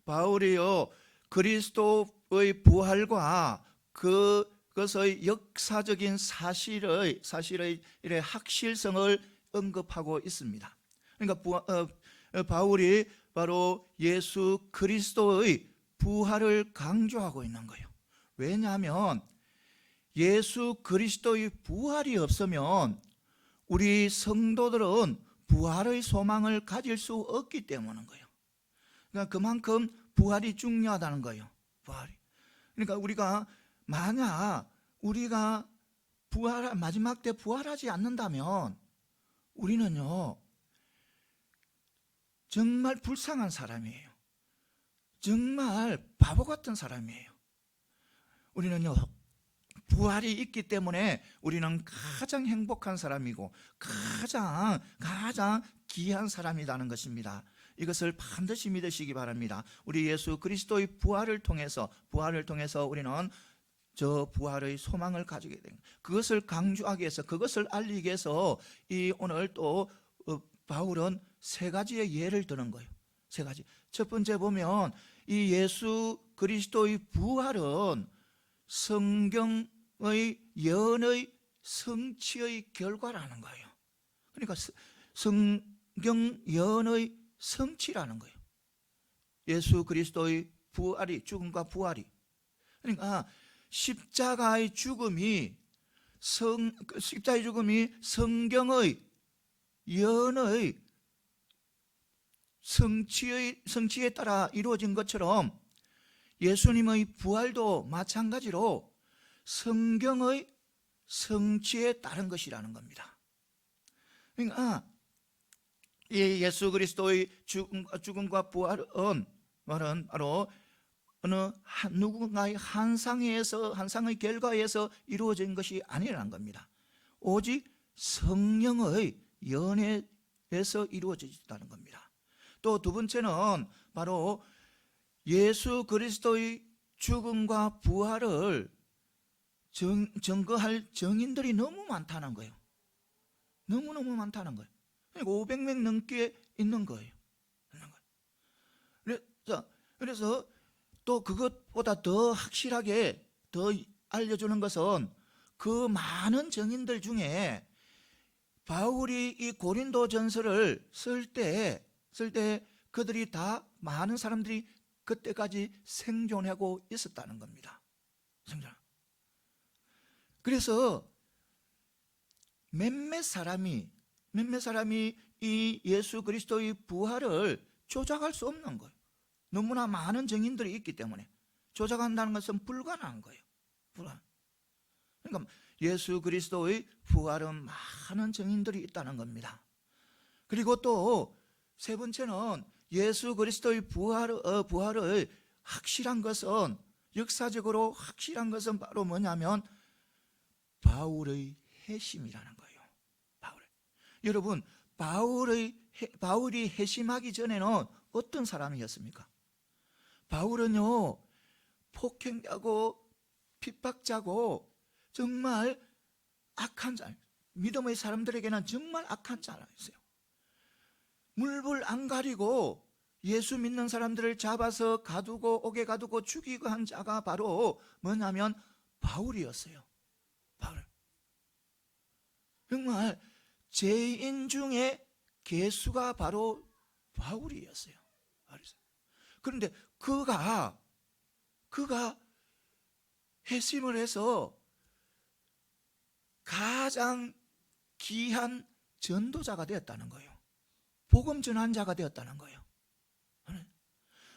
바울이요 그리스도의 부활과 그것의 역사적인 사실의 이래 확실성을 언급하고 있습니다. 그러니까 바울이 바로 예수 그리스도의 부활을 강조하고 있는 거예요. 왜냐하면 예수 그리스도의 부활이 없으면 우리 성도들은 부활의 소망을 가질 수 없기 때문인 거예요. 그러니까 그만큼 부활이 중요하다는 거예요. 부활이. 그러니까 우리가 만약 우리가 마지막 때 부활하지 않는다면 우리는요 정말 불쌍한 사람이에요. 정말 바보 같은 사람이에요. 우리는요 부활이 있기 때문에 우리는 가장 행복한 사람이고 가장 귀한 사람이라는 것입니다. 이것을 반드시 믿으시기 바랍니다. 우리 예수 그리스도의 부활을 통해서 우리는 저 부활의 소망을 가지게 됩니다. 그것을 강조하기 위해서, 그것을 알리기 위해서 오늘 또 바울은 세 가지의 예를 드는 거예요. 세 가지. 첫 번째 보면 이 예수 그리스도의 부활은 성경의 예언의 성취의 결과라는 거예요. 그러니까 성경 예언의 성취라는 거예요. 예수 그리스도의 부활이, 죽음과 부활이. 그러니까 십자가의 죽음이 성경의 예언의 성취에 따라 이루어진 것처럼 예수님의 부활도 마찬가지로 성경의 성취에 따른 것이라는 겁니다. 그러니까 이 예수 그리스도의 죽음과 부활은 바로 어느 누군가의 환상의 결과에서 이루어진 것이 아니라는 겁니다. 오직 성령의 연애에서 이루어졌다는 겁니다. 또 두 번째는 바로 예수 그리스도의 죽음과 부활을 증거할 증인들이 너무 많다는 거예요. 너무너무 많다는 거예요. 500명 넘게 있는 거예요. 그래서 또 그것보다 더 확실하게 더 알려주는 것은 그 많은 증인들 중에 바울이 이 고린도 전서를 쓸 때 그들이 다 많은 사람들이 그때까지 생존하고 있었다는 겁니다. 그래서 몇몇 사람이 이 예수 그리스도의 부활을 조작할 수 없는 거예요. 너무나 많은 증인들이 있기 때문에 조작한다는 것은 불가능한 거예요. 그러니까 예수 그리스도의 부활은 많은 증인들이 있다는 겁니다. 그리고 또 세 번째는 예수 그리스도의 부활을 확실한 것은, 역사적으로 확실한 것은 바로 뭐냐면 바울의 회심이라는 거예요. 여러분, 바울이 회심하기 전에는 어떤 사람이었습니까? 바울은요 폭행자고 핍박자고 정말 악한 자, 믿음의 사람들에게는 정말 악한 자였어요. 물불 안 가리고 예수 믿는 사람들을 잡아서 옥에 가두고 죽이고 한 자가 바로 뭐냐면 바울이었어요. 바울. 정말 죄인 중에 괴수가 바로 바울이었어요. 그런데 그가 회심을 해서 가장 귀한 전도자가 되었다는 거예요. 복음 전환자가 되었다는 거예요.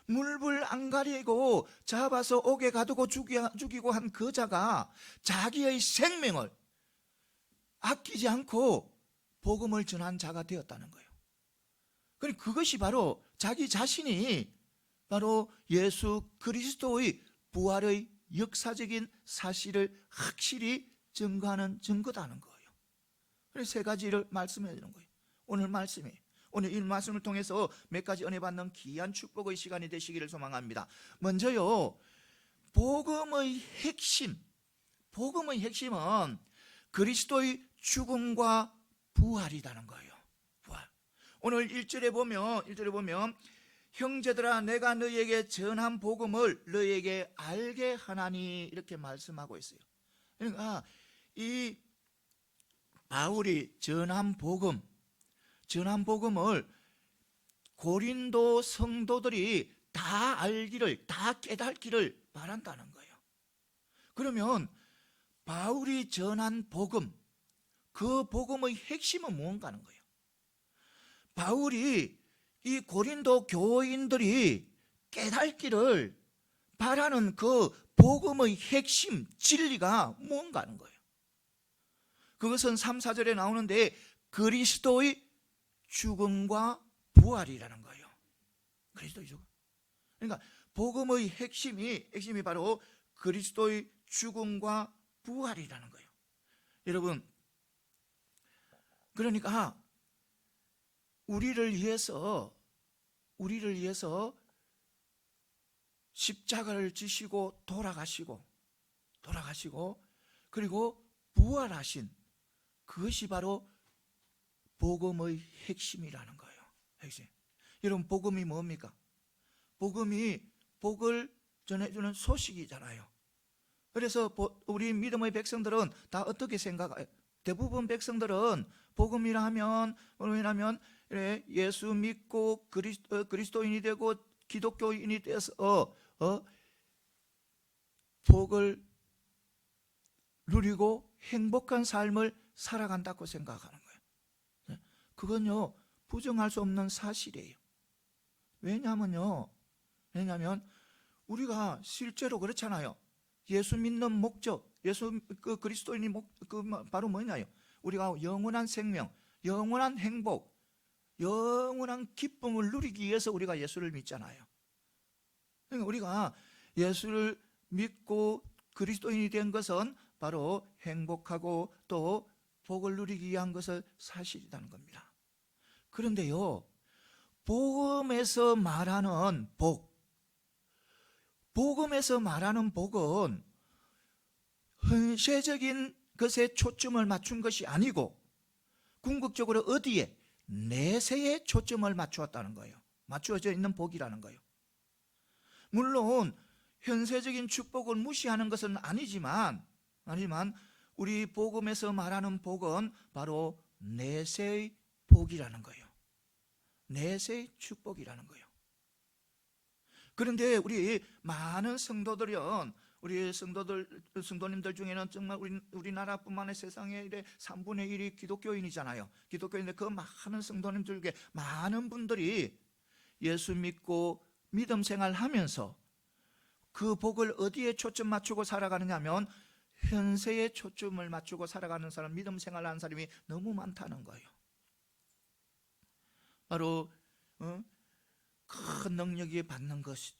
물불 안 가리고 잡아서 옥에 가두고 죽이고 한 그 자가 자기의 생명을 아끼지 않고 복음을 전한 자가 되었다는 거예요. 그것이 바로 자기 자신이 바로 예수 그리스도의 부활의 역사적인 사실을 확실히 증거하는 증거다는 거예요. 그래서 세 가지를 말씀해 주는 거예요. 오늘 이 말씀을 통해서 몇 가지 은혜 받는 귀한 축복의 시간이 되시기를 소망합니다. 먼저요, 복음의 핵심은 그리스도의 죽음과 부활이라는 거예요. 부활. 오늘 1절에 보면 형제들아 내가 너희에게 전한 복음을 너희에게 알게 하나니 이렇게 말씀하고 있어요. 그러니까 이 바울이 전한 복음을 고린도 성도들이 다 알기를, 다 깨닫기를 바란다는 거예요. 그러면 바울이 전한 복음, 그 복음의 핵심은 무언가 하는 거예요. 바울이 이 고린도 교인들이 깨닫기를 바라는 그 복음의 핵심, 진리가 무언가 하는 거예요. 그것은 3, 4절에 나오는데 그리스도의 죽음과 부활이라는 거예요. 그리스도의 죽음. 그러니까 복음의 핵심이 바로 그리스도의 죽음과 부활이라는 거예요. 여러분, 그러니까 우리를 위해서 십자가를 지시고 돌아가시고 그리고 부활하신 그것이 바로 복음의 핵심이라는 거예요. 핵심. 여러분, 복음이 뭡니까? 복음이 복을 전해주는 소식이잖아요. 그래서 우리 믿음의 백성들은 다 어떻게 생각해요? 대부분 백성들은 복음이라 하면 뭐냐면 예수 믿고 그리스도인이 되고 기독교인이 돼서 복을 누리고 행복한 삶을 살아간다고 생각하는 거예요. 그건요 부정할 수 없는 사실이에요. 왜냐면 우리가 실제로 그렇잖아요. 예수 믿는 목적, 그리스도인이 바로 뭐냐요? 우리가 영원한 생명, 영원한 행복, 영원한 기쁨을 누리기 위해서 우리가 예수를 믿잖아요. 그러니까 우리가 예수를 믿고 그리스도인이 된 것은 바로 행복하고 또 복을 누리기 위한 것을 사실이라는 겁니다. 그런데요, 복음에서 말하는 복은 현세적인 것에 초점을 맞춘 것이 아니고 궁극적으로 어디에? 내세에 초점을 맞추었다는 거예요. 맞추어져 있는 복이라는 거예요. 물론 현세적인 축복을 무시하는 것은 아니지만 우리 복음에서 말하는 복은 바로 내세의 복이라는 거예요. 내세의 축복이라는 거예요. 그런데 우리 많은 성도들은 우리 성도님들 중에는 정말 우리나라뿐만 아니라 세상의 3분의 1이 기독교인이잖아요. 기독교인데 그 많은 성도님들 중에 많은 분들이 예수 믿고 믿음 생활하면서 그 복을 어디에 초점 맞추고 살아가느냐 하면 현세에 초점을 맞추고 살아가는 사람, 믿음 생활하는 사람이 너무 많다는 거예요. 바로 큰 능력이 받는 것이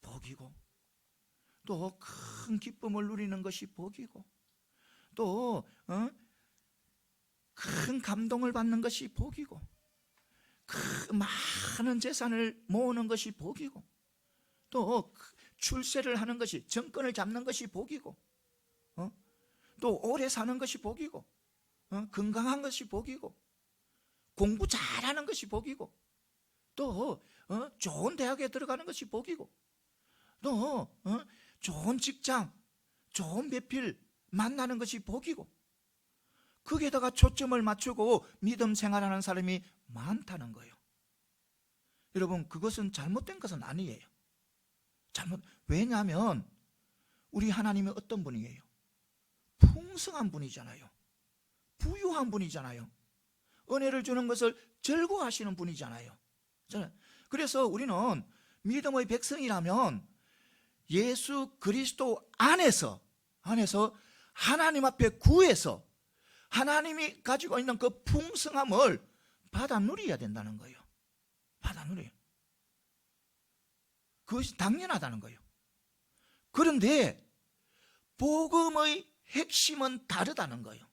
복이고 또 큰 기쁨을 누리는 것이 복이고 또 큰 감동을 받는 것이 복이고 많은 재산을 모으는 것이 복이고 또 출세를 하는 것이, 정권을 잡는 것이 복이고 또 오래 사는 것이 복이고 건강한 것이 복이고 공부 잘하는 것이 복이고 또 좋은 대학에 들어가는 것이 복이고 또 좋은 직장, 좋은 배필 만나는 것이 복이고 거기에다가 초점을 맞추고 믿음 생활하는 사람이 많다는 거예요. 여러분, 그것은 잘못된 것은 아니에요. 왜냐하면 우리 하나님이 어떤 분이에요? 풍성한 분이잖아요. 부유한 분이잖아요. 은혜를 주는 것을 즐거워하시는 분이잖아요. 그래서 우리는 믿음의 백성이라면 예수 그리스도 안에서 하나님 앞에 구해서 하나님이 가지고 있는 그 풍성함을 받아 누려야 된다는 거예요. 받아 누려요. 그것이 당연하다는 거예요. 그런데 복음의 핵심은 다르다는 거예요.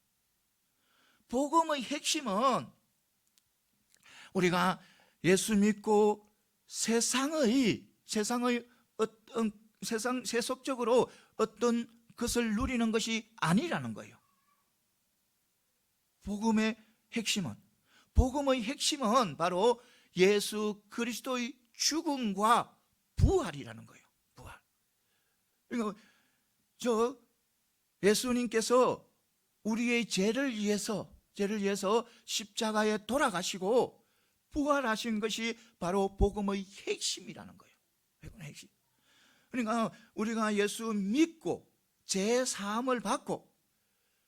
복음의 핵심은 우리가 예수 믿고 세상의 세속적으로 어떤 것을 누리는 것이 아니라는 거예요. 복음의 핵심은 바로 예수 그리스도의 죽음과 부활이라는 거예요. 부활. 그러니까 예수님께서 우리의 죄를 위해서 십자가에 돌아가시고 부활하신 것이 바로 복음의 핵심이라는 거예요. 핵심. 그러니까 우리가 예수 믿고 죄 사함을 받고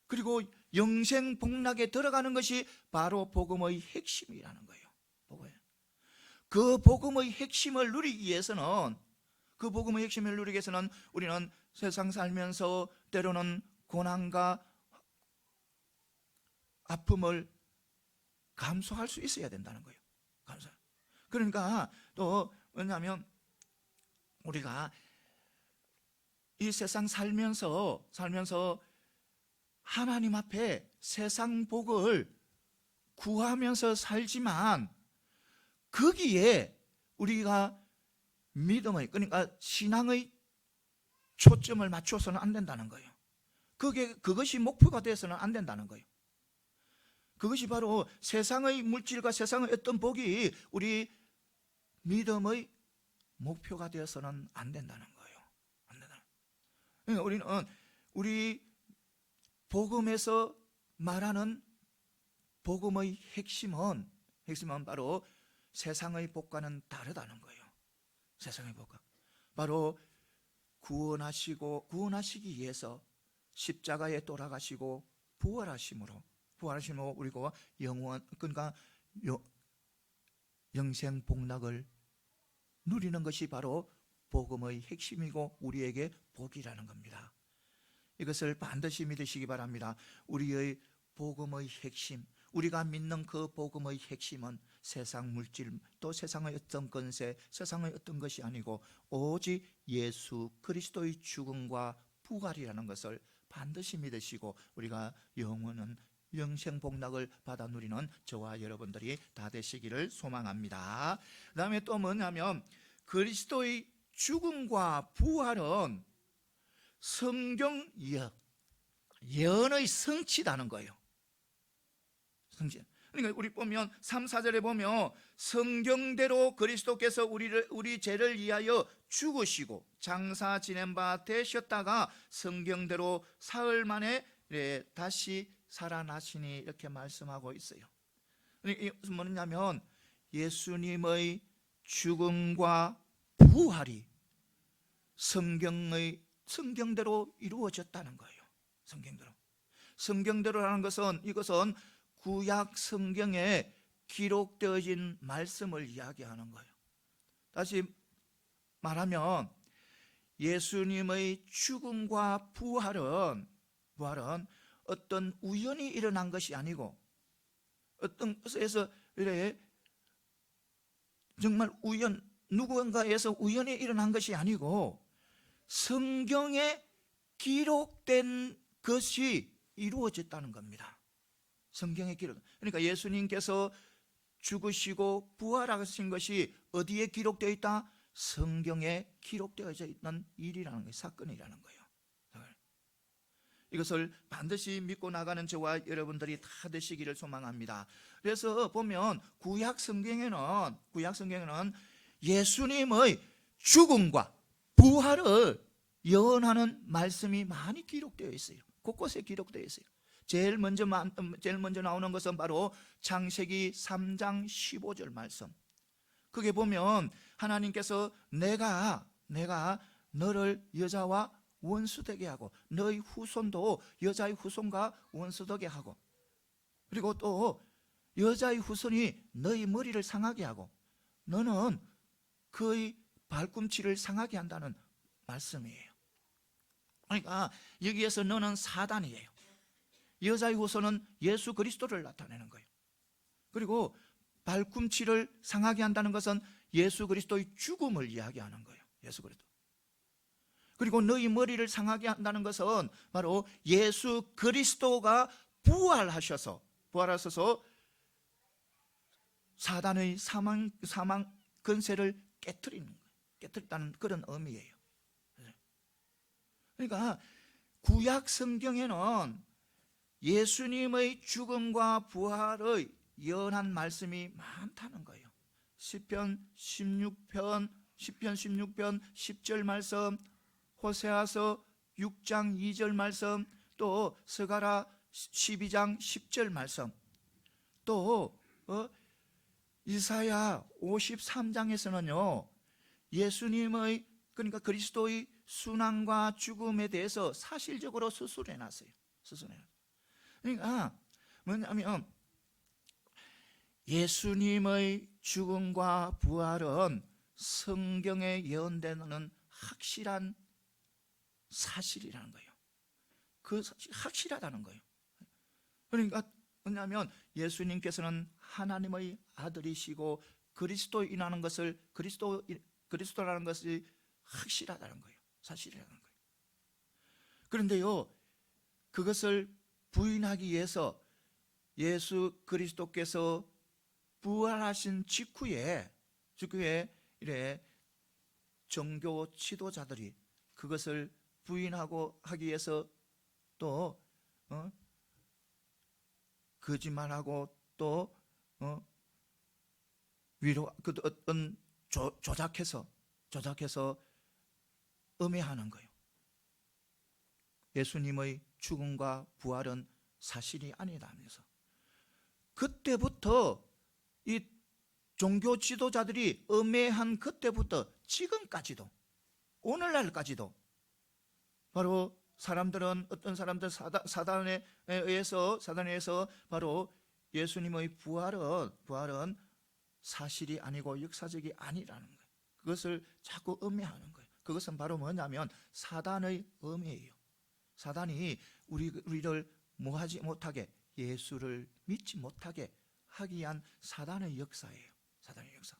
그리고 영생 복락에 들어가는 것이 바로 복음의 핵심이라는 거예요. 그 복음의 핵심을 누리기 위해서는 우리는 세상 살면서 때로는 고난과 아픔을 감수할 수 있어야 된다는 거예요. 그러니까 또 왜냐하면 우리가 이 세상 살면서 하나님 앞에 세상 복을 구하면서 살지만 거기에 우리가 믿음의, 그러니까 신앙의 초점을 맞춰서는 안 된다는 거예요. 그것이 목표가 되어서는 안 된다는 거예요. 그것이 바로 세상의 물질과 세상의 어떤 복이 우리 믿음의 목표가 되어서는 안 된다는 거예요. 그러니까 우리는 우리 복음에서 말하는 복음의 핵심은 바로 세상의 복과는 다르다는 거예요. 세상의 복과 바로 구원하시기 위해서 십자가에 돌아가시고 부활하심으로 우리가 그러니까 영생 복락을 누리는 것이 바로 복음의 핵심이고 우리에게 복이라는 겁니다. 이것을 반드시 믿으시기 바랍니다. 우리의 복음의 핵심, 우리가 믿는 그 복음의 핵심은 세상 물질 또 세상의 어떤 권세, 세상의 어떤 것이 아니고 오직 예수 그리스도의 죽음과 부활이라는 것을 반드시 믿으시고 우리가 영원한 영생 복락을 받아 누리는 저와 여러분들이 다 되시기를 소망합니다. 그 다음에 또 뭐냐면 그리스도의 죽음과 부활은 성경 예언의 성취다는 거예요. 성취. 그러니까 우리 보면 3, 4절에 보면 성경대로 그리스도께서 우리 죄를 위하여 죽으시고 장사 지낸 바 되셨다가 성경대로 사흘 만에 다시 살아나시니 이렇게 말씀하고 있어요. 이게 무슨 말이냐면 예수님의 죽음과 부활이 성경대로 이루어졌다는 거예요. 성경대로라는 것은 이것은 구약 성경에 기록되어진 말씀을 이야기하는 거예요. 다시 말하면 예수님의 죽음과 부활은 어떤 우연히 일어난 것이 아니고 어떤 것에서 정말 누구인가에서 우연히 일어난 것이 아니고 성경에 기록된 것이 이루어졌다는 겁니다. 성경에 그러니까 예수님께서 죽으시고 부활하신 것이 어디에 기록되어 있다? 성경에 기록되어져 있는 일이라는 거예요. 사건이라는 거예요. 이것을 반드시 믿고 나가는 저와 여러분들이 다 되시기를 소망합니다. 그래서 보면 구약 성경에는 예수님의 죽음과 부활을 예언하는 말씀이 많이 기록되어 있어요. 곳곳에 기록되어 있어요. 제일 먼저 나오는 것은 바로 창세기 3장 15절 말씀. 그게 보면 하나님께서 내가 너를 여자와 원수되게 하고 너의 후손도 여자의 후손과 원수되게 하고 그리고 또 여자의 후손이 너의 머리를 상하게 하고 너는 그의 발꿈치를 상하게 한다는 말씀이에요. 그러니까 여기에서 너는 사단이에요. 여자의 후손은 예수 그리스도를 나타내는 거예요. 그리고 발꿈치를 상하게 한다는 것은 예수 그리스도의 죽음을 이야기하는 거예요. 예수 그리스도. 그리고 너희 머리를 상하게 한다는 것은 바로 예수 그리스도가 부활하셔서 사단의 사망 권세를 깨뜨렸다는 그런 의미예요. 그러니까 구약 성경에는 예수님의 죽음과 부활의 예언한 말씀이 많다는 거예요. 시편 16편 10절 말씀, 호세아서 6장 2절 말씀, 또 스가랴 12장 10절 말씀, 또 이사야 53장에서는요 예수님의, 그러니까 그리스도의 순환과 죽음에 대해서 사실적으로 서술해 놨어요. 그러니까 뭐냐면 예수님의 죽음과 부활은 성경에 예언되는 확실한 사실이라는 거예요. 그 확실하다는 거예요. 그러니까 뭐냐면 예수님께서는 하나님의 아들이시고 그리스도라는 것이 확실하다는 거예요. 사실이라는 거예요. 그런데요, 그것을 부인하기 위해서 예수 그리스도께서 부활하신 직후에 이래 종교 지도자들이 그것을 부인하고 하기 위해서 또 거짓말하고 또 위로 어떤 조작해서 음해하는 거예요. 예수님의 죽음과 부활은 사실이 아니다 하면서, 그때부터 이 종교 지도자들이 음해한 그때부터 지금까지도, 오늘날까지도 바로 어떤 사람들 사단에 의해서 바로 예수님의 부활은 사실이 아니고 역사적이 아니라는 거예요. 그것을 자꾸 음해하는 거예요. 그것은 바로 뭐냐면 사단의 음해예요. 사단이 우리를 뭐하지 못하게, 예수를 믿지 못하게 하기 위한 사단의 역사예요. 사단의 역사.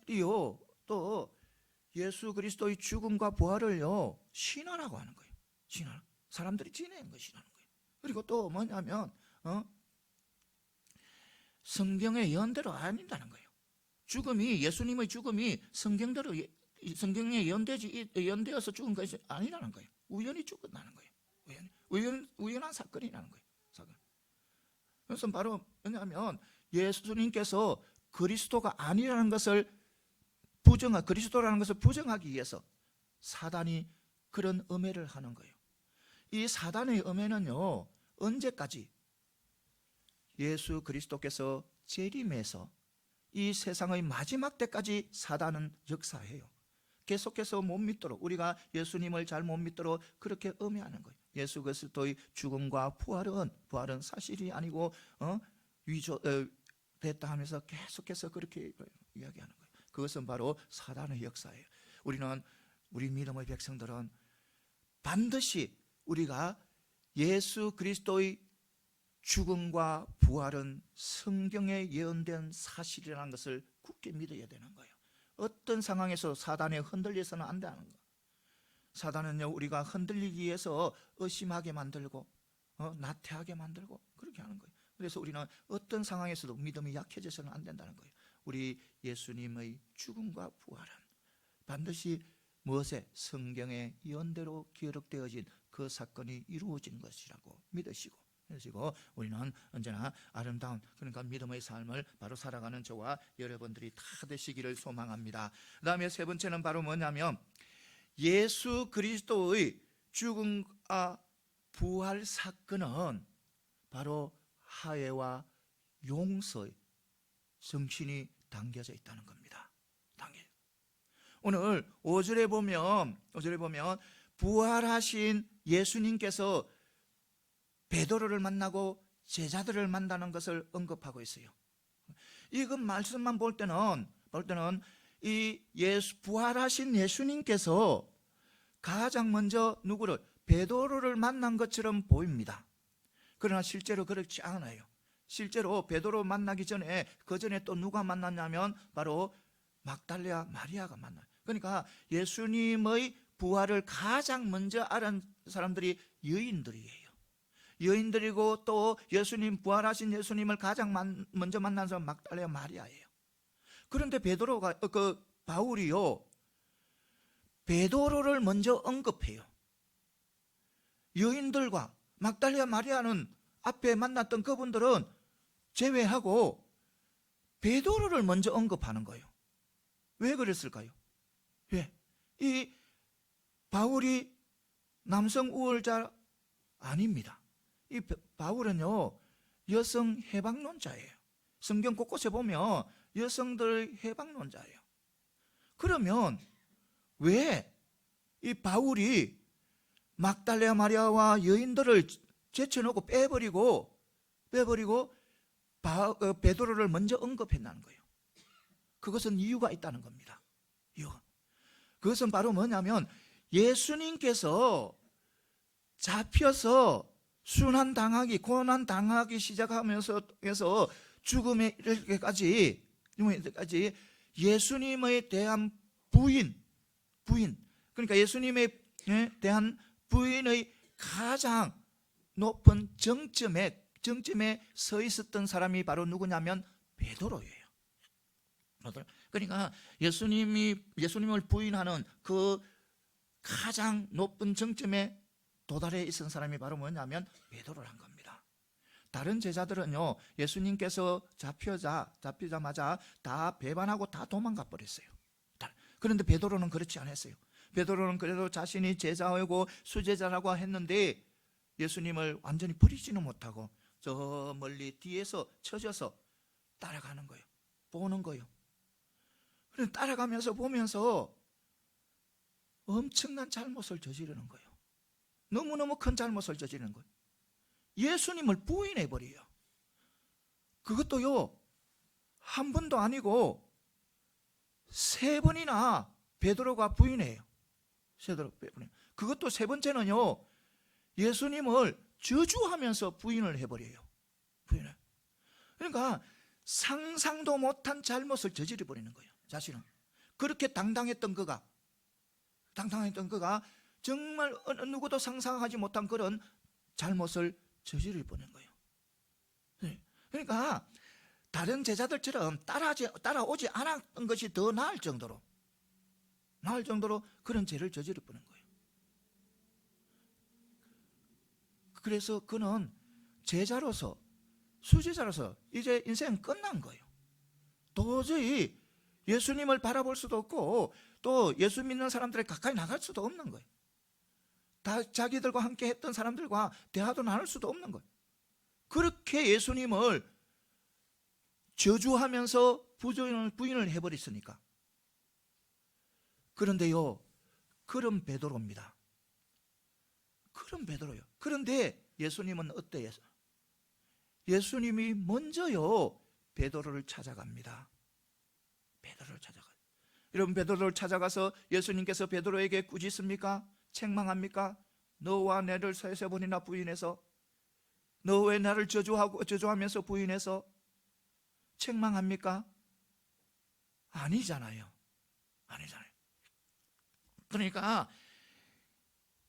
이요 또 예수 그리스도의 죽음과 부활을요 신화라고 하는 거예요. 신화. 사람들이 지내는 거 신화는 거예요. 그리고 또 뭐냐면 성경의 예언대로 아닌다는 거예요. 예수님의 죽음이 성경에 예언되어서 죽은 것이 아니라는 거예요. 우연히 죽었다는 거예요. 우연한 사건이라는 거예요. 그래서 바로 뭐냐면 예수님께서 그리스도가 아니라는 것을 그리스도라는 것을 부정하기 위해서 사단이 그런 음해를 하는 거예요. 이 사단의 음해는요 언제까지? 예수 그리스도께서 재림해서 이 세상의 마지막 때까지 사단은 역사해요. 계속해서 못 믿도록, 우리가 예수님을 잘 못 믿도록 그렇게 음해하는 거예요. 예수 그리스도의 죽음과 부활은 사실이 아니고 됐다 하면서 계속해서 그렇게 이야기하는 거예요. 그것은 바로 사단의 역사예요. 우리 믿음의 백성들은 반드시 우리가 예수 그리스도의 죽음과 부활은 성경에 예언된 사실이라는 것을 굳게 믿어야 되는 거예요. 어떤 상황에서 사단에 흔들려서는 안 되는 거예요. 사단은요 우리가 흔들리기 위해서 의심하게 만들고 나태하게 만들고 그렇게 하는 거예요. 그래서 우리는 어떤 상황에서도 믿음이 약해져서는 안 된다는 거예요. 우리 예수님의 죽음과 부활은 반드시 무엇에? 성경의 예언대로 기록되어진 그 사건이 이루어진 것이라고 믿으시고 우리는 언제나 아름다운, 그러니까 믿음의 삶을 바로 살아가는 저와 여러분들이 다 되시기를 소망합니다. 그 다음에 세 번째는 바로 뭐냐면 예수 그리스도의 죽음과 부활 사건은 바로 화해와 용서의 정신이 담겨져 있다는 겁니다. 오늘 5절에 보면 부활하신 예수님께서 베드로를 만나고 제자들을 만나는 것을 언급하고 있어요. 이건 말씀만 볼 때는 이 부활하신 예수님께서 가장 먼저 누구를? 베드로를 만난 것처럼 보입니다. 그러나 실제로 그렇지 않아요. 실제로 베드로 만나기 전에 그 전에 또 누가 만났냐면 바로 막달레아 마리아가 만나요. 그러니까 예수님의 부활을 가장 먼저 알은 사람들이 여인들이에요. 여인들이고 또 부활하신 예수님을 가장 먼저 만난 사람은 막달레아 마리아예요. 그런데 바울이요 베드로를 먼저 언급해요. 여인들과 막달레아 마리아는 앞에 만났던 그분들은 제외하고 베드로를 먼저 언급하는 거예요. 왜 그랬을까요? 왜? 이 바울이 남성 우월자 아닙니다. 이 바울은요, 여성 해방론자예요. 성경 곳곳에 보면 여성들 해방론자예요. 그러면 왜 이 바울이 막달레아 마리아와 여인들을 제쳐놓고 빼버리고 베드로를 먼저 언급했다는 거예요. 그것은 이유가 있다는 겁니다. 이유가. 그것은 바로 뭐냐면 예수님께서 잡혀서 순환당하기, 고난당하기 시작하면서 죽음에 이르기까지 예수님에 대한 부인, 그러니까 예수님에 대한 부인의 가장 높은 정점에 서 있었던 사람이 바로 누구냐면 베드로예요. 그러니까 예수님을 부인하는 그 가장 높은 정점에 도달해 있은 사람이 바로 뭐냐면 베드로란 겁니다. 다른 제자들은요, 예수님께서 잡히자마자 다 배반하고 다 도망가 버렸어요. 그런데 베드로는 그렇지 않았어요. 베드로는 그래도 자신이 제자이고 수제자라고 했는데 예수님을 완전히 버리지는 못하고 저 멀리 뒤에서 쳐져서 따라가는 거예요. 보는 거예요. 그래서 따라가면서 보면서 엄청난 잘못을 저지르는 거예요. 너무너무 큰 잘못을 저지르는 거예요. 예수님을 부인해버려요. 그것도요, 한 번도 아니고 3번이나 베드로가 부인해요. 그것도 3번째는요, 예수님을 저주하면서 부인을 해버려요. 그러니까 상상도 못한 잘못을 저질러버리는 거예요. 자신은. 그렇게 당당했던 그가 정말 누구도 상상하지 못한 그런 잘못을 저질러버리는 거예요. 그러니까 다른 제자들처럼 따라오지 않았던 것이 더 나을 정도로 그런 죄를 저질러버리는 거예요. 그래서 그는 제자로서, 수제자로서 이제 인생은 끝난 거예요. 도저히 예수님을 바라볼 수도 없고 또 예수 믿는 사람들에 가까이 나갈 수도 없는 거예요. 다 자기들과 함께 했던 사람들과 대화도 나눌 수도 없는 거예요. 그렇게 예수님을 저주하면서 부인을 해버렸으니까. 그런데요, 그런 베드로입니다. 그런 베드로요. 그런데 예수님은 어때요? 예수님이 먼저요, 베드로를 찾아갑니다. 여러분, 베드로를 찾아가서 예수님께서 베드로에게 꾸짖습니까? 책망합니까? 너와 나를 3번이나 부인해서, 너 왜 나를 저주하면서 부인해서 책망합니까? 아니잖아요. 그러니까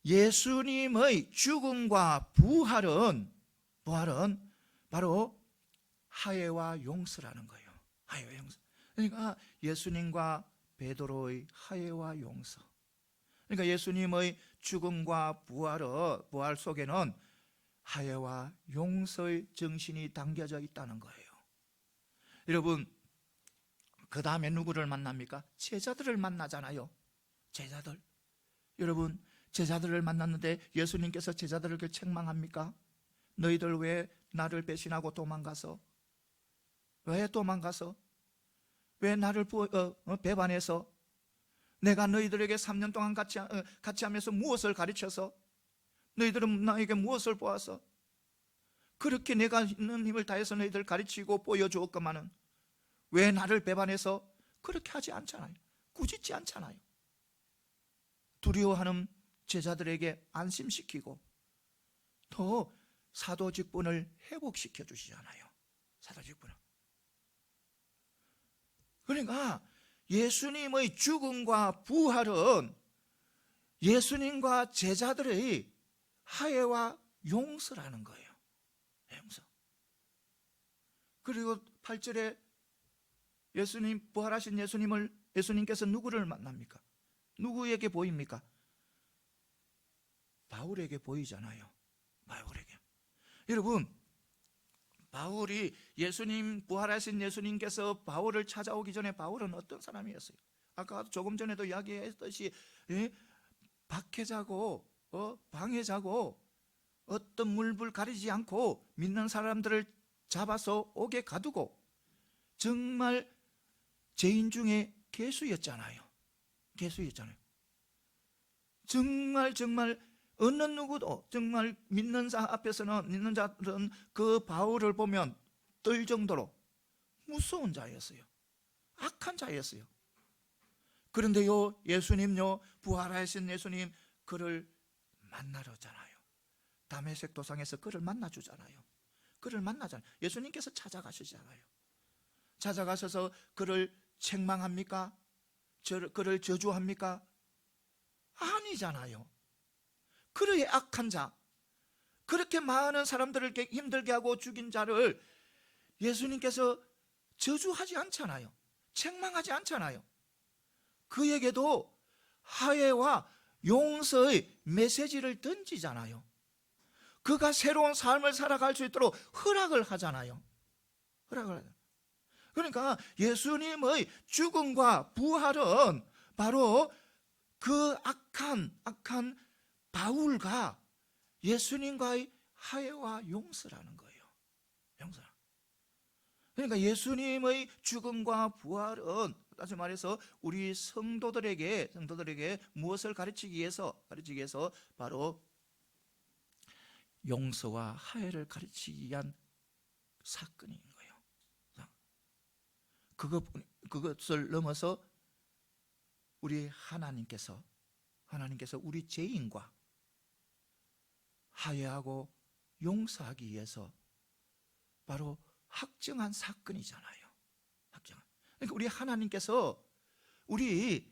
예수님의 죽음과 부활은 바로 화해와 용서라는 거예요. 화해와 용서. 그러니까 예수님과 베드로의 화해와 용서. 그러니까 예수님의 죽음과 부활 속에는 화해와 용서의 정신이 담겨져 있다는 거예요. 여러분, 그 다음에 누구를 만납니까? 제자들을 만나잖아요. 제자들. 여러분, 제자들을 만났는데 예수님께서 제자들에게 책망합니까? 너희들 왜 나를 배신하고 도망가서? 왜 도망가서? 왜 나를 배반해서? 내가 너희들에게 3년 동안 같이 하면서 무엇을 가르쳐서? 너희들은 나에게 무엇을 보아서? 그렇게 내가 있는 힘을 다해서 너희들 가르치고 보여주었건만은 왜 나를 배반해서? 그렇게 하지 않잖아요. 꾸짖지 않잖아요. 두려워하는 제자들에게 안심시키고 더 사도 직분을 회복시켜 주시잖아요. 사도 직분을. 그러니까 예수님의 죽음과 부활은 예수님과 제자들의 화해와 용서라는 거예요. 용서. 그리고 8절에 부활하신 예수님께서 누구를 만납니까? 누구에게 보입니까? 바울에게 보이잖아요. 바울에게. 여러분, 바울이 예수님, 부활하신 예수님께서 바울을 찾아오기 전에 바울은 어떤 사람이었어요? 아까 조금 전에도 이야기했듯이 밖에 자고 방에 자고 어떤 물불 가리지 않고 믿는 사람들을 잡아서 옥에 가두고 정말 죄인 중에 괴수였잖아요. 정말 어느 누구도 정말 믿는 자들은 그 바울을 보면 떨 정도로 무서운 자였어요. 악한 자였어요. 그런데요, 예수님요, 부활하신 예수님, 그를 만나러잖아요. 다메섹 도상에서 그를 만나주잖아요. 예수님께서 찾아가시잖아요. 찾아가셔서 그를 책망합니까? 그를 저주합니까? 아니잖아요. 그의 악한 자, 그렇게 많은 사람들을 힘들게 하고 죽인 자를 예수님께서 저주하지 않잖아요. 책망하지 않잖아요. 그에게도 화해와 용서의 메시지를 던지잖아요. 그가 새로운 삶을 살아갈 수 있도록 허락을 하잖아요. 그러니까 예수님의 죽음과 부활은 바로 그 악한 바울과 예수님과의 화해와 용서라는 거예요. 그러니까 예수님의 죽음과 부활은 다시 말해서 우리 성도들에게 무엇을 가르치기 위해서 바로 용서와 화해를 가르치기 위한 사건인 거예요. 그것을 넘어서 우리 하나님께서 우리 죄인과 화해하고 용서하기 위해서 바로 확정한 사건이잖아요. 그러니까 우리 하나님께서 우리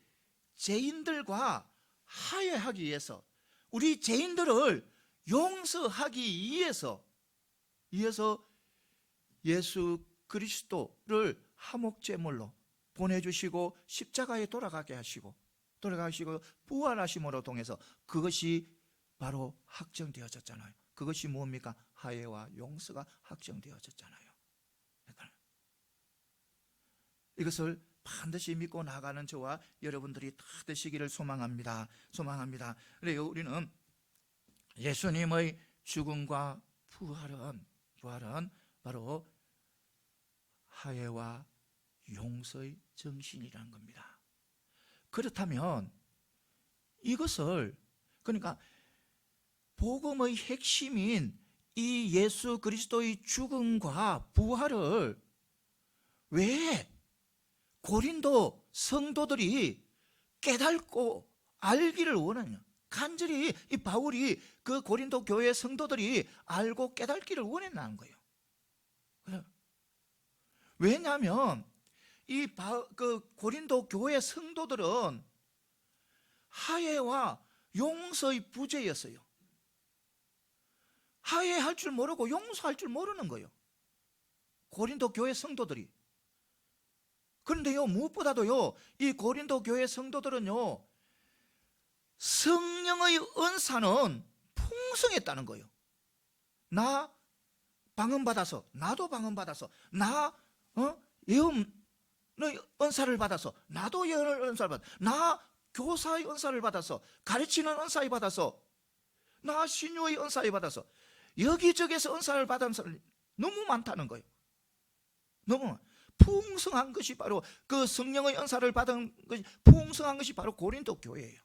죄인들과 화해하기 위해서, 우리 죄인들을 용서하기 위해서 예수 그리스도를 화목제물로 보내주시고 십자가에 돌아가게 하시고 부활하심으로 통해서 그것이 바로 확정되어졌잖아요. 그것이 뭡니까? 화해와 용서가 확정되어졌잖아요. 이것을 반드시 믿고 나가는 저와 여러분들이 다 되시기를 소망합니다. 그래요, 우리는 예수님의 죽음과 부활은 바로 화해와 용서의 정신이라는 겁니다. 그렇다면 이것을, 그러니까 복음의 핵심인 이 예수 그리스도의 죽음과 부활을 왜 고린도 성도들이 깨닫고 알기를 원하냐? 간절히 이 바울이 그 고린도 교회 성도들이 알고 깨닫기를 원했다는 거예요. 왜냐하면 그 고린도 교회 성도들은 화해와 용서의 부재였어요. 화해할 줄 모르고 용서할 줄 모르는 거예요, 고린도 교회 성도들이. 그런데요, 무엇보다도요, 이 고린도 교회 성도들은요, 성령의 은사는 풍성했다는 거예요. 나 방언받아서, 나도 방언받아서, 나 예언의 은사를 받아서, 나도 예언의 은사를 받아서, 나 교사의 은사를 받아서, 가르치는 은사를 받아서, 나 신유의 은사를 받아서, 여기저기서 은사를 받은 사람이 너무 많다는 거예요. 너무 풍성한 것이 바로 그 성령의 은사를 받은 것이 풍성한 것이 바로 고린도 교회예요.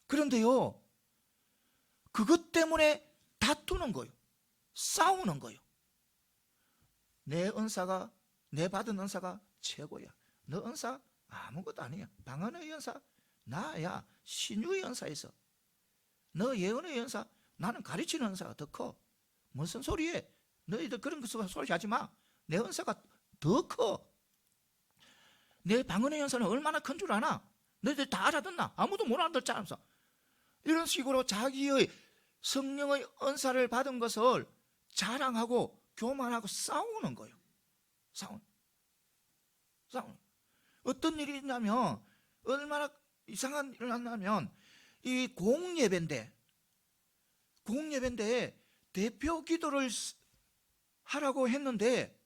그런데요, 그것 때문에 다투는 거예요. 싸우는 거예요. 내 받은 은사가 최고야. 너 은사 아무것도 아니야. 방언의 은사 나야. 신유의 은사 있어. 너 예언의 은사, 나는 가르치는 은사가 더 커. 무슨 소리해? 너희들 그런 소리 하지 마. 내 은사가 더 커. 내 방언의 은사는 얼마나 큰 줄 아나? 너희들 다 알아듣나? 아무도 못 알아듣잖아. 이런 식으로 자기의 성령의 은사를 받은 것을 자랑하고 교만하고 싸우는 거예요. 싸우는. 어떤 일이 있냐면, 얼마나 이상한 일을 하냐면, 이 공예배인데 대표 기도를 하라고 했는데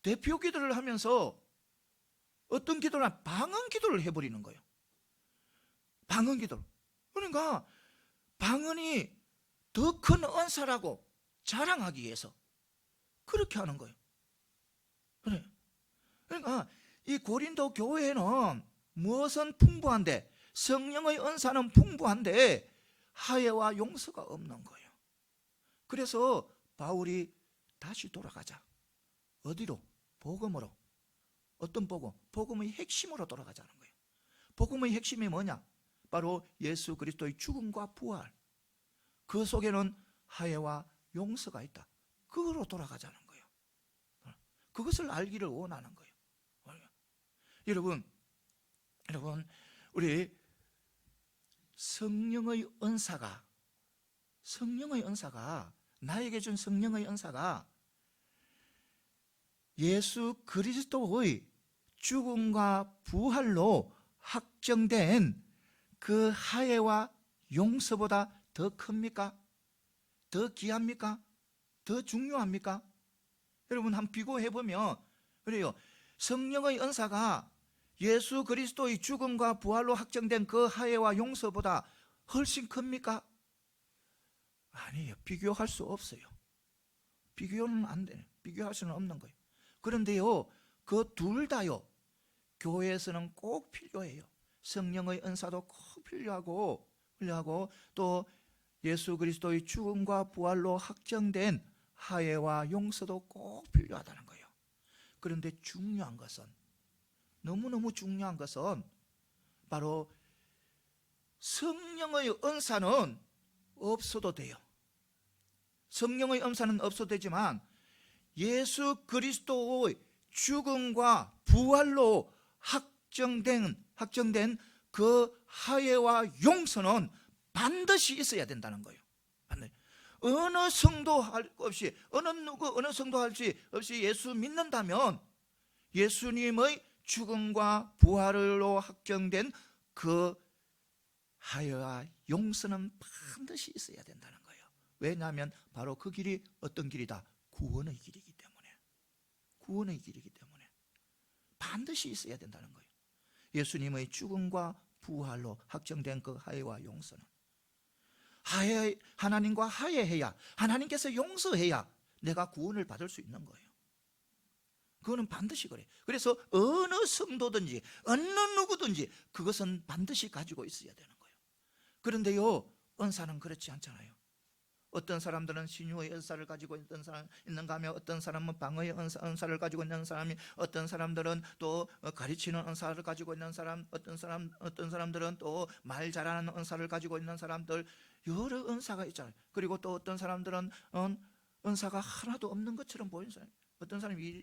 대표 기도를 하면서 어떤 기도를 방언 기도를 해버리는 거예요. 방언 기도를. 그러니까 방언이 더 큰 은사라고 자랑하기 위해서 그렇게 하는 거예요. 그래. 그러니까 이 고린도 교회는 무엇은 풍부한데, 성령의 은사는 풍부한데 하혜와 용서가 없는 거예요. 그래서 바울이 다시 돌아가자. 어디로? 복음으로. 어떤 복음? 복음의 핵심으로 돌아가자는 거예요. 복음의 핵심이 뭐냐? 바로 예수 그리스도의 죽음과 부활. 그 속에는 하혜와 용서가 있다. 그거로 돌아가자는 거예요. 그것을 알기를 원하는 거예요. 여러분, 우리 성령의 은사가, 나에게 준 성령의 은사가 예수 그리스도의 죽음과 부활로 확정된 그 하혜와 용서보다 더 큽니까? 더 귀합니까? 더 중요합니까? 여러분 한번 비교해보면 그래요. 성령의 은사가 예수 그리스도의 죽음과 부활로 확정된 그 하혜와 용서보다 훨씬 큽니까? 아니에요. 비교할 수 없어요. 비교는 안 돼요. 비교할 수는 없는 거예요. 그런데요, 그 둘 다요, 교회에서는 꼭 필요해요. 성령의 은사도 꼭 필요하고 또 예수 그리스도의 죽음과 부활로 확정된 하혜와 용서도 꼭 필요하다는 거예요. 그런데 중요한 것은, 너무너무 중요한 것은 바로 성령의 은사는 없어도 돼요. 성령의 은사는 없어도 되지만 예수 그리스도의 죽음과 부활로 확정된 그 하혜와 용서는 반드시 있어야 된다는 거예요. 어느 성도 할 없이, 어느 성도 할 수 없이 예수 믿는다면 예수님의 죽음과 부활로 확정된 그 하혜와 용서는 반드시 있어야 된다는 거예요. 왜냐하면 바로 그 길이 어떤 길이다? 구원의 길이기 때문에. 구원의 길이기 때문에 반드시 있어야 된다는 거예요. 예수님의 죽음과 부활로 확정된 그 하혜와 용서는, 하나님과 하혜해야, 하나님께서 용서해야 내가 구원을 받을 수 있는 거예요. 그거는 반드시 그래요. 그래서 어느 성도든지 어느 누구든지 그것은 반드시 가지고 있어야 되는 거예요. 그런데요, 은사는 그렇지 않잖아요. 어떤 사람들은 신유의 은사를 가지고 있는가 하면, 어떤 사람은 방언의 은사를 가지고 있는 사람이, 어떤 사람들은 또 가르치는 은사를 가지고 있는 사람, 어떤 사람들은 또 말 잘하는 은사를 가지고 있는 사람들, 여러 은사가 있잖아요. 그리고 또 어떤 사람들은 은사가 하나도 없는 것처럼 보이는 사람, 어떤 사람이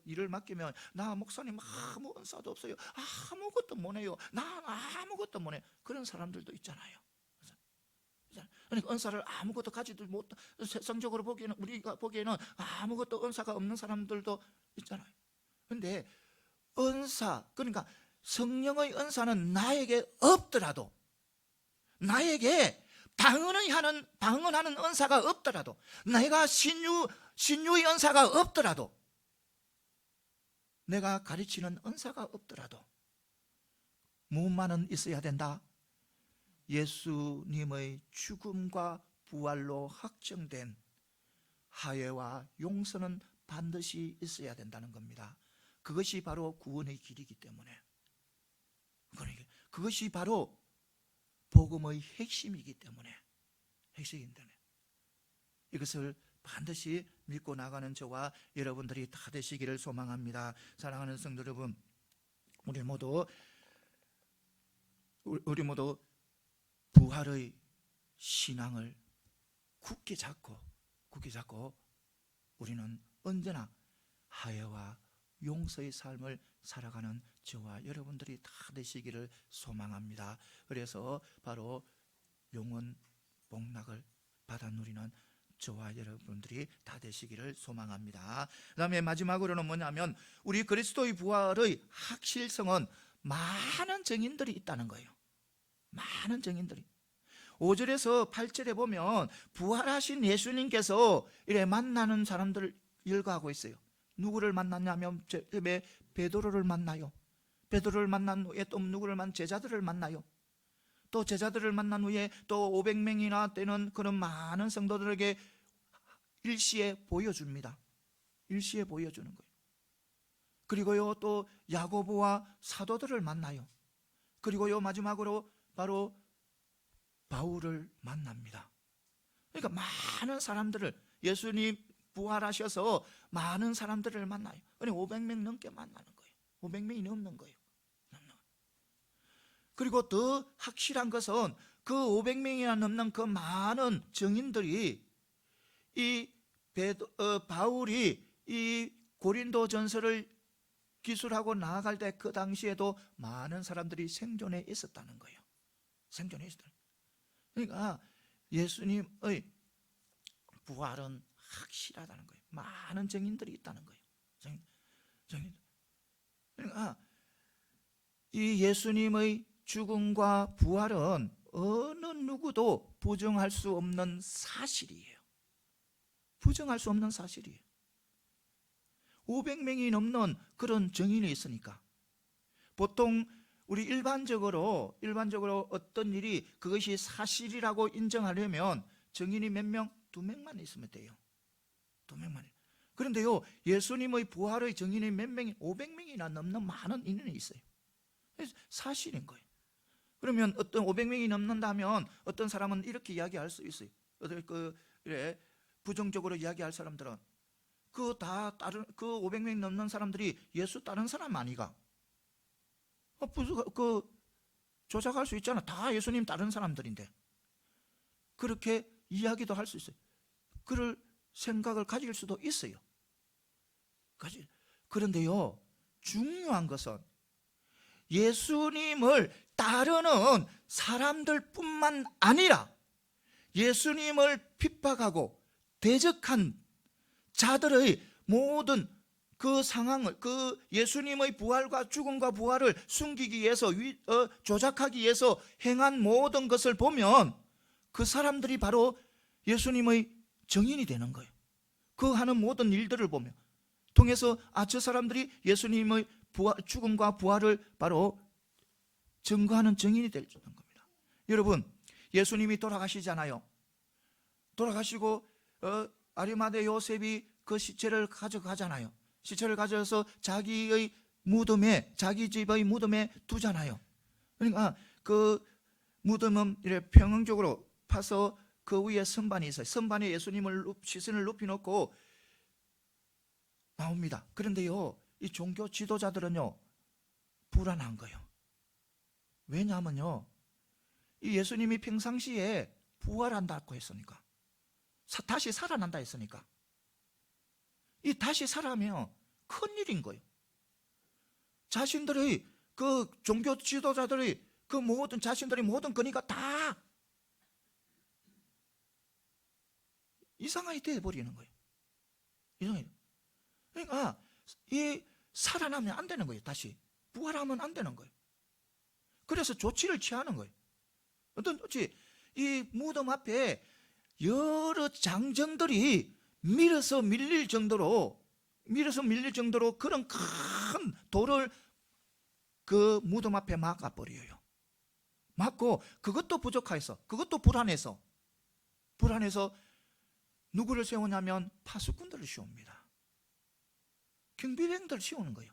일을 맡기면, 나 목사님 아무 은사도 없어요, 아무것도 못해요, 난 아무것도 못해, 그런 사람들도 있잖아요. 그러니까 은사를 아무것도 가지도 못, 세상적으로 보기에는, 우리가 보기에는 아무것도 은사가 없는 사람들도 있잖아요. 그런데 은사, 그러니까 성령의 은사는 나에게 없더라도, 나에게 방언하는 은사가 없더라도, 내가 신유의 은사가 없더라도, 내가 가르치는 은사가 없더라도 무엇만은 있어야 된다? 예수님의 죽음과 부활로 확정된 하혜와 용서는 반드시 있어야 된다는 겁니다. 그것이 바로 구원의 길이기 때문에, 그것이 바로 복음의 핵심이기 때문에, 이것을 반드시 믿고 나가는 저와 여러분들이 다 되시기를 소망합니다. 사랑하는 성도 여러분, 우리 모두 부활의 신앙을 굳게 잡고 우리는 언제나 하혜와 용서의 삶을 살아가는 저와 여러분들이 다 되시기를 소망합니다. 그래서 바로 영원 복락을 받아 누리는 저와 여러분들이 다 되시기를 소망합니다. 그 다음에 마지막으로는 뭐냐면, 우리 그리스도의 부활의 확실성은 많은 증인들이 있다는 거예요. 많은 증인들이. 5절에서 8절에 보면 부활하신 예수님께서 이래 만나는 사람들을 열거하고 있어요. 누구를 만났냐면 베드로를 만나요. 베드로를 만난 후에 또 누구를 제자들을 만나요. 또 제자들을 만난 후에 또 500명이나 되는 그런 많은 성도들에게 일시에 보여줍니다. 일시에 보여주는 거예요. 그리고요 또 야고보와 사도들을 만나요. 그리고요 마지막으로 바로 바울을 만납니다. 그러니까 많은 사람들을, 예수님 부활하셔서 많은 사람들을 만나요. 500명 넘게 만나는 거예요. 500명이 넘는 거예요. 그리고 더 확실한 것은 그 500명이나 넘는 그 많은 증인들이 바울이 이 고린도 전서를 기술하고 나아갈 때 그 당시에도 많은 사람들이 생존해 있었다는 거예요. 생존해 있었다는 거예요. 그러니까 예수님의 부활은 확실하다는 거예요. 많은 증인들이 있다는 거예요. 증인. 그러니까 이 예수님의 죽음과 부활은 어느 누구도 부정할 수 없는 사실이에요. 부정할 수 없는 사실이에요. 500명이 넘는 그런 증인이 있으니까. 보통 우리 일반적으로 어떤 일이 그것이 사실이라고 인정하려면 증인이 몇 명? 2명만 있으면 돼요. 2명만. 그런데요 예수님의 부활의 증인이 몇 명이? 500명이나 넘는 많은 인연이 있어요. 사실인 거예요. 그러면 어떤 500명이 넘는다면 어떤 사람은 이렇게 이야기할 수 있어요. 그래 부정적으로 이야기할 사람들은 그 500명 넘는 사람들이 예수 따른 사람 아니가? 조작할 수 있잖아. 다 예수님 따른 사람들인데. 그렇게 이야기도 할 수 있어요. 그럴 생각을 가질 수도 있어요. 그런데요 중요한 것은 예수님을 따르는 사람들뿐만 아니라 예수님을 핍박하고 대적한 자들의 모든 그 상황을, 그 예수님의 부활과 죽음과 부활을 숨기기 위해서 조작하기 위해서 행한 모든 것을 보면 그 사람들이 바로 예수님의 증인이 되는 거예요. 그 하는 모든 일들을 보면 통해서 저 사람들이 예수님의 죽음과 부활을 바로 증거하는 증인이 될 수 있는 겁니다. 여러분 예수님이 돌아가시잖아요. 돌아가시고 아리마대 요셉이 그 시체를 가져가잖아요. 시체를 가져서 자기의 무덤에, 자기 집의 무덤에 두잖아요. 그러니까 그 무덤은 이렇게 평형적으로 파서 그 위에 선반이 있어요. 선반에 예수님을 시선을 높이 놓고 나옵니다. 그런데요 이 종교 지도자들은요 불안한 거예요. 왜냐하면요 이 예수님이 평상시에 부활한다고 했으니까, 다시 살아난다 했으니까, 이 다시 살아면 큰일인 거예요. 자신들의 그 종교 지도자들의 그 모든 자신들의 모든 권위가 다 이상하게 돼버리는 거예요. 이상하게. 그러니까 이 살아나면 안 되는 거예요. 다시 부활하면 안 되는 거예요. 그래서 조치를 취하는 거예요. 어떤 조치? 이 무덤 앞에 여러 장정들이 밀어서 밀릴 정도로 그런 큰 돌을 그 무덤 앞에 막아버려요. 막고 그것도 부족해서, 그것도 불안해서 누구를 세우냐면 파수꾼들을 세웁니다. 경비병들을 세우는 거예요.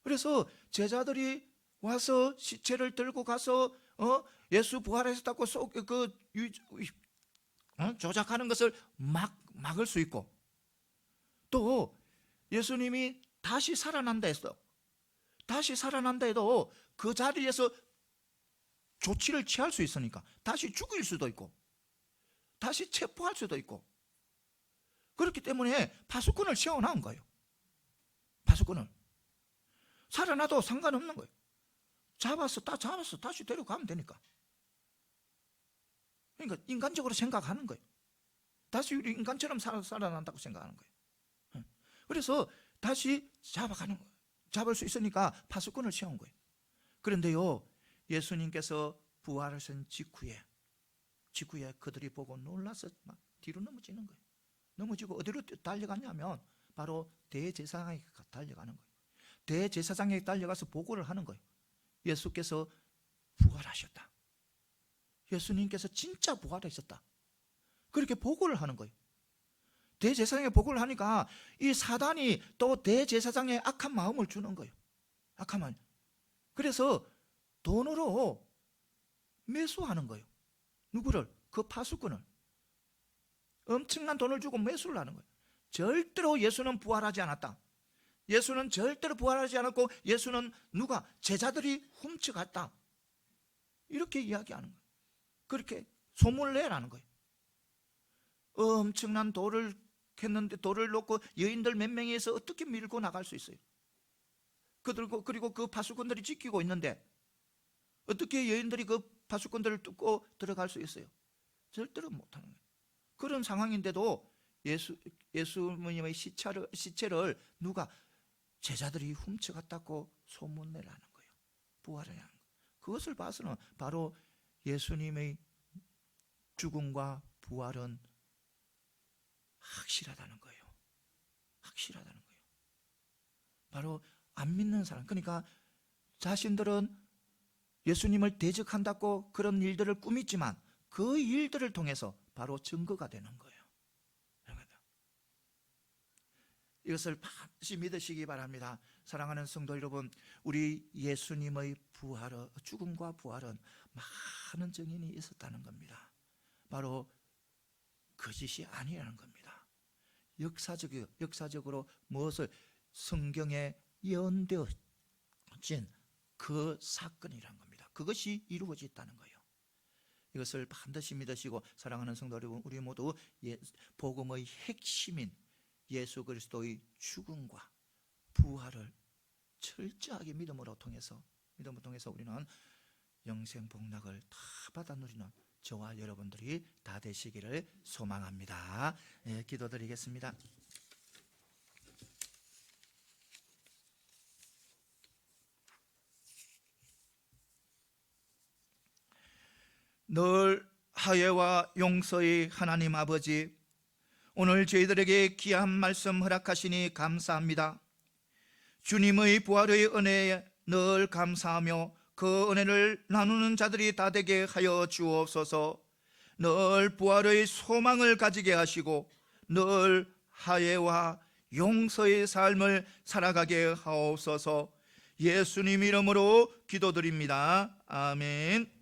그래서 제자들이 와서 시체를 들고 가서 예수 부활하셨다고 조작하는 것을 막을 수 있고, 또 예수님이 다시 살아난다 했어. 다시 살아난다 해도 그 자리에서 조치를 취할 수 있으니까 다시 죽일 수도 있고 다시 체포할 수도 있고, 그렇기 때문에 파수꾼을 세워놓은 거예요. 파수꾼을. 살아나도 상관없는 거예요. 잡았어 다시 데려가면 되니까. 그러니까 인간적으로 생각하는 거예요. 다시 우리 인간처럼 살아난다고 생각하는 거예요. 그래서 다시 잡을 수 있으니까 파수꾼을 세운 거예요. 그런데요 예수님께서 부활하신 직후에 직후에 그들이 보고 놀라서 막 뒤로 넘어지는 거예요. 넘어지고 어디로 달려갔냐면 바로 대제사장에게 달려가는 거예요. 대제사장에게 달려가서 보고를 하는 거예요. 예수께서 부활하셨다. 예수님께서 진짜 부활하셨다. 그렇게 보고를 하는 거예요. 대제사장에게 보고를 하니까 이 사단이 또 대제사장에 악한 마음을 주는 거예요. 악한 마음. 그래서 돈으로 매수하는 거예요. 누구를? 그 파수꾼을. 엄청난 돈을 주고 매수를 하는 거예요. 절대로 예수는 부활하지 않았다. 예수는 절대로 부활하지 않았고 예수는 누가? 제자들이 훔쳐갔다. 이렇게 이야기하는 거예요. 그렇게 소문을 내라는 거예요. 엄청난 돌을 했는데 돌을 놓고 여인들 몇 명이서 어떻게 밀고 나갈 수 있어요? 그리고 그 파수꾼들이 지키고 있는데 어떻게 여인들이 그 파수꾼들을 뚫고 들어갈 수 있어요? 절대로 못하는 거예요. 그런 상황인데도 예수님의 시체를 누가? 제자들이 훔쳐갔다고 소문내라는 거예요. 부활하는 거예요. 그것을 봐서는 바로 예수님의 죽음과 부활은 확실하다는 거예요. 확실하다는 거예요. 바로 안 믿는 사람, 그러니까 자신들은 예수님을 대적한다고 그런 일들을 꾸미지만 그 일들을 통해서 바로 증거가 되는 거예요. 이것을 반드시 믿으시기 바랍니다. 사랑하는 성도 여러분, 우리 예수님의 죽음과 부활은 많은 증인이 있었다는 겁니다. 바로 거짓이 아니라는 겁니다. 역사적으로 무엇을? 성경에 예언되어진 그 사건이라는 겁니다. 그것이 이루어졌다는 거예요. 이것을 반드시 믿으시고 사랑하는 성도 여러분, 우리 모두 복음의 핵심인 예수 그리스도의 죽음과 부활을 철저하게 믿음으로 통해서 우리는 영생 복락을 다 받아 누리는 저와 여러분들이 다 되시기를 소망합니다. 기도드리겠습니다. 늘 화해와 용서의 하나님 아버지, 오늘 저희들에게 귀한 말씀 허락하시니 감사합니다. 주님의 부활의 은혜에 늘 감사하며 그 은혜를 나누는 자들이 다 되게 하여 주옵소서. 늘 부활의 소망을 가지게 하시고 늘 화해와 용서의 삶을 살아가게 하옵소서. 예수님 이름으로 기도드립니다. 아멘.